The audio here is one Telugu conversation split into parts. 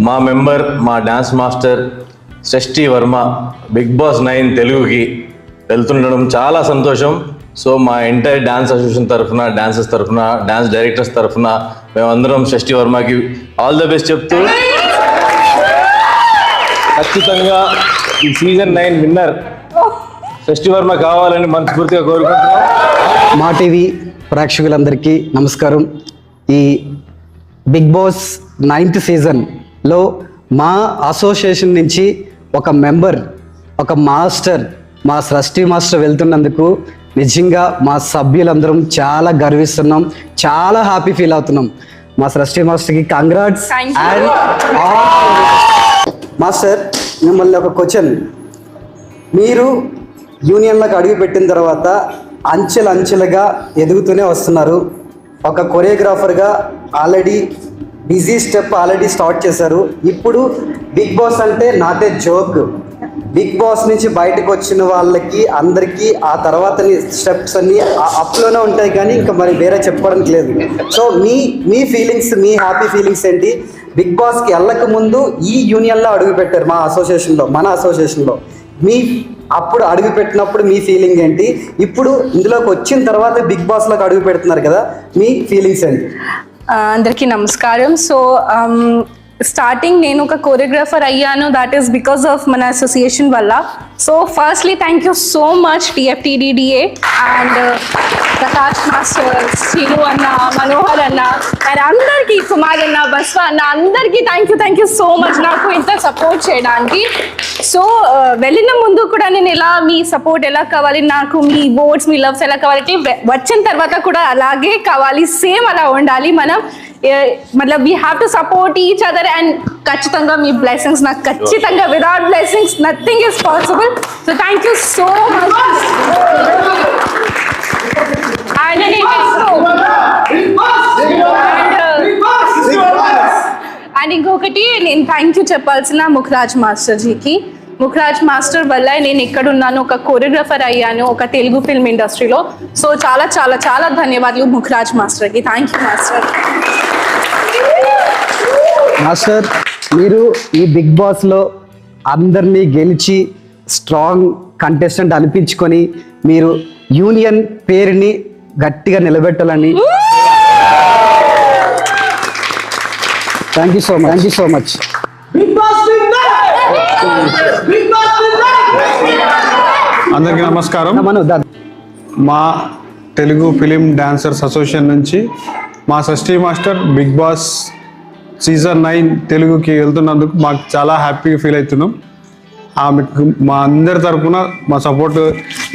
మా మెంబర్ మా డాన్స్ మాస్టర్ షష్ఠి వర్మ బిగ్ బాస్ 9 తెలుగుకి వెళ్తుండడం చాలా సంతోషం. సో మా ఎంటైర్ డాన్స్ అసోసియేషన్ తరఫున, డాన్సర్స్ తరఫున, డాన్స్ డైరెక్టర్స్ తరఫున మేమందరం షష్ఠి వర్మకి ఆల్ ద బెస్ట్ చెప్తూ ఖచ్చితంగా ఈ సీజన్ 9 విన్నర్ షష్ఠి వర్మ కావాలని మనస్ఫూర్తిగా కోరుకుంటున్నాం. మా టీవీ ప్రేక్షకులందరికీ నమస్కారం. ఈ బిగ్ బాస్ 9th సీజన్లో మా అసోసియేషన్ నుంచి ఒక మెంబర్, ఒక మాస్టర్, మా షష్ఠి మాస్టర్ వెళ్తున్నందుకు నిజంగా మా సభ్యులందరం చాలా గర్విస్తున్నాం, చాలా హ్యాపీ ఫీల్ అవుతున్నాం. మా షష్ఠి మాస్టర్కి కంగ్రాట్స్. అండ్ మాస్టర్, మిమ్మల్ని ఒక క్వశ్చన్. మీరు యూనియన్లకు అడుగు పెట్టిన తర్వాత అంచెలుగా ఎదుగుతూనే వస్తున్నారు. ఒక కొరియోగ్రాఫర్గా already busy step already start చేశారు. ఇప్పుడు బిగ్ బాస్ అంటే not a joke. Bigg Boss నుంచి బయటకు వచ్చిన వాళ్ళకి అందరికీ ఆ తర్వాత స్టెప్స్ అన్నీ అప్లోనే ఉంటాయి, కానీ ఇంకా మరి వేరే చెప్పుకోవడానికి లేదు. సో మీ ఫీలింగ్స్, మీ హ్యాపీ ఫీలింగ్స్ ఏంటి? బిగ్ బాస్కి వెళ్ళక ముందు ఈ యూనియన్లో అడుగు పెట్టారు, మన అసోసియేషన్లో మీ అప్పుడు అడుగు పెట్టినప్పుడు మీ ఫీలింగ్ ఏంటి? ఇప్పుడు ఇందులోకి వచ్చిన తర్వాత బిగ్ బాస్లోకి అడుగు పెడుతున్నారు కదా, మీ ఫీలింగ్స్ ఏంటి? అందరికీ నమస్కారం. సో స్టార్టింగ్ నేను ఒక కోరియోగ్రాఫర్ అయ్యాను, దాట్ ఈస్ బికాస్ ఆఫ్ మన అసోసియేషన్ వల్ల. So firstly thank you so much TFTDDA and Prakash master, Srinu అన్న, మనోహర్ అన్న, అండ్ అందరికీ, కుమార్ అన్న, బస్వ అన్న, అందరికీ థ్యాంక్ యూ సో మచ్ నాకు ఇంత సపోర్ట్ చేయడానికి. సో వెళ్ళిన ముందు కూడా నేను మీ సపోర్ట్ ఎలా కావాలి, నాకు మీ ఓట్స్, మీ లవ్స్ ఎలా కావాలి, వచ్చిన తర్వాత కూడా అలాగే కావాలి, సేమ్ అలా ఉండాలి. మనం మతలబ్ we have to support each other and ఖచ్చితంగా మీ బ్లెస్సింగ్స్ నాకు ఖచ్చితంగా, without blessings nothing is possible. So thank you so much. And ఇంకొకటి నేను థ్యాంక్ యూ చెప్పాల్సిన ముఖరాజ్ మాస్టర్జీకి. ముఖరాజ్ మాస్టర్ వల్ల నేను ఎక్కడున్నాను, ఒక కోరియోగ్రాఫర్ అయ్యాను ఒక తెలుగు ఫిల్మ్ ఇండస్ట్రీలో. సో చాలా చాలా చాలా ధన్యవాదాలు ముఖరాజ్ మాస్టర్కి. Thank you master. మాస్టర్, మీరు ఈ బిగ్ బాస్లో అందరినీ గెలిచి స్ట్రాంగ్ కంటెస్టెంట్ అనిపించుకొని మీరు యూనియన్ పేరుని గట్టిగా నిలబెట్టాలని. Thank you so much. అందరికీ నమస్కారం. మా తెలుగు ఫిలిం డాన్సర్స్ అసోసియేషన్ నుంచి మా షష్ఠి మాస్టర్ బిగ్ బాస్ సీజన్ 9 తెలుగుకి వెళ్తున్నందుకు మాకు చాలా హ్యాపీగా ఫీల్ అవుతున్నాం. ఆమెకు మా అందరి తరఫున మా సపోర్ట్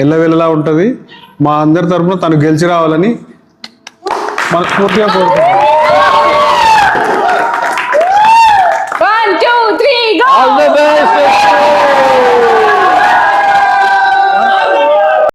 ఎల్లవెల్లలా ఉంటుంది. మా అందరి తరఫున తను గెలిచి రావాలని మనస్ఫూర్తిగా కోరుకుంటున్నాం.